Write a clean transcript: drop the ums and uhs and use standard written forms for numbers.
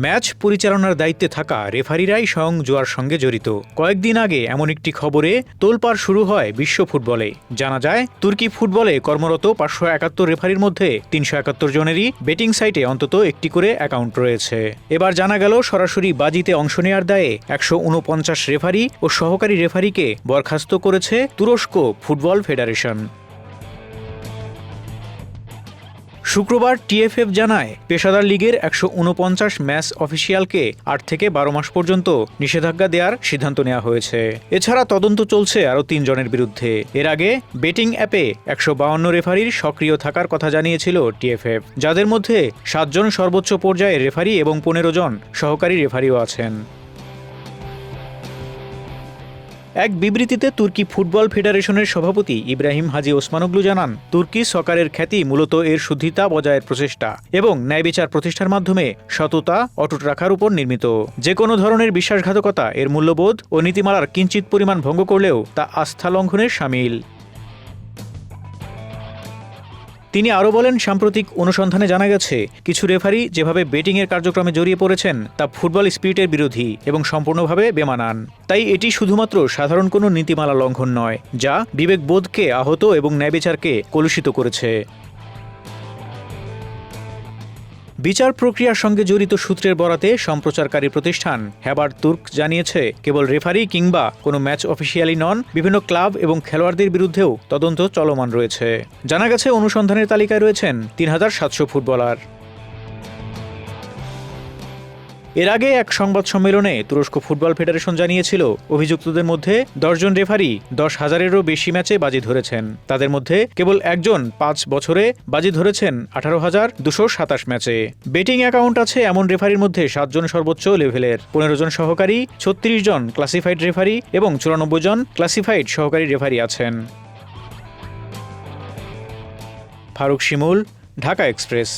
Match পরিচালনার দায়িত্বে থাকা রেফারিরাই স্বয়ং জুয়ার সঙ্গে জড়িত। কয়েকদিন আগে এমন একটি খবরে তোলপাড় শুরু হয় বিশ্ব ফুটবলে। জানা যায়, তুর্কি ফুটবলে কর্মরত ৫৭১ রেফারির মধ্যে ৩৭১ জনেরই বেটিং সাইটে অন্তত একটি করে অ্যাকাউন্ট রয়েছে। এবার জানা গেল, সরাসরি বাজিতে অংশ নেওয়ার দায়ে ১৪৯ রেফারি ও সহকারী রেফারিকে বরখাস্ত করেছে তুরস্ক ফুটবল ফেডারেশন। শুক্রবার টিএফএফ জানায়, পেশাদার লিগের ১৪৯ ম্যাচ অফিসিয়ালকে ৮ থেকে ১২ মাস পর্যন্ত নিষেধাজ্ঞা দেওয়ার সিদ্ধান্ত নেওয়া হয়েছে। এছাড়া তদন্ত চলছে আরও ৩ জনের বিরুদ্ধে। এর আগে বেটিং অ্যাপে ১৫২ রেফারির সক্রিয় থাকার কথা জানিয়েছিল টিএফএফ, যাদের মধ্যে ৭ জন সর্বোচ্চ পর্যায়ের রেফারি এবং ১৫ জন সহকারী রেফারিও আছেন। এক বিবৃতিতে তুর্কি ফুটবল ফেডারেশনের সভাপতি ইব্রাহিম হাজি ওসমানোগলু জানান, তুর্কি সকারের খ্যাতি মূলত এর শুদ্ধিতা বজায়ের প্রচেষ্টা এবং ন্যায়বিচার প্রতিষ্ঠার মাধ্যমে সততা অটুট রাখার উপর নির্মিত। যে কোনো ধরনের বিশ্বাসঘাতকতা এর মূল্যবোধ ও নীতিমালার কিঞ্চিত পরিমাণ ভঙ্গ করলেও তা আস্থা লঙ্ঘনের শামিল। তিনি আরও বলেন, সাম্প্রতিক অনুসন্ধানে জানা গেছে, কিছু রেফারি যেভাবে বেটিংয়ের কার্যক্রমে জড়িয়ে পড়েছেন তা ফুটবল স্পিরিটের বিরোধী এবং সম্পূর্ণভাবে বেমানান। তাই এটি শুধুমাত্র সাধারণ কোনো নীতিমালা লঙ্ঘন নয়, যা বিবেকবোধকে আহত এবং ন্যায়বিচারকে কলুষিত করেছে। বিচার প্রক্রিয়ার সঙ্গে জড়িত সূত্রের বরাতে সম্প্রচারকারী প্রতিষ্ঠান হ্যাবার তুর্ক জানিয়েছে, কেবল রেফারি কিংবা কোনো ম্যাচ অফিসিয়ালি নন, বিভিন্ন ক্লাব এবং খেলোয়াড়দের বিরুদ্ধেও তদন্ত চলমান রয়েছে। জানা গেছে, অনুসন্ধানের তালিকায় রয়েছেন ৩৭০০ ফুটবলার। এর আগে এক সংবাদ সম্মেলনে তুরস্ক ফুটবল ফেডারেশন জানিয়েছিল, অভিযুক্তদের মধ্যে ১০ জন রেফারি ১০,০০০-এরও বেশি ম্যাচে বাজি ধরেছেন। তাদের মধ্যে কেবল একজন ৫ বছরে বাজি ধরেছেন ১৮,২২৭ ম্যাচে। বেটিং অ্যাকাউন্ট আছে এমন রেফারির মধ্যে ৭ জন সর্বোচ্চ লেভেলের, ১৫ জন সহকারী, ৩৬ জন ক্লাসিফাইড রেফারি এবং ৯৪ জন ক্লাসিফাইড সহকারী রেফারি আছেন। ফারুক শিমুল, ঢাকা এক্সপ্রেস।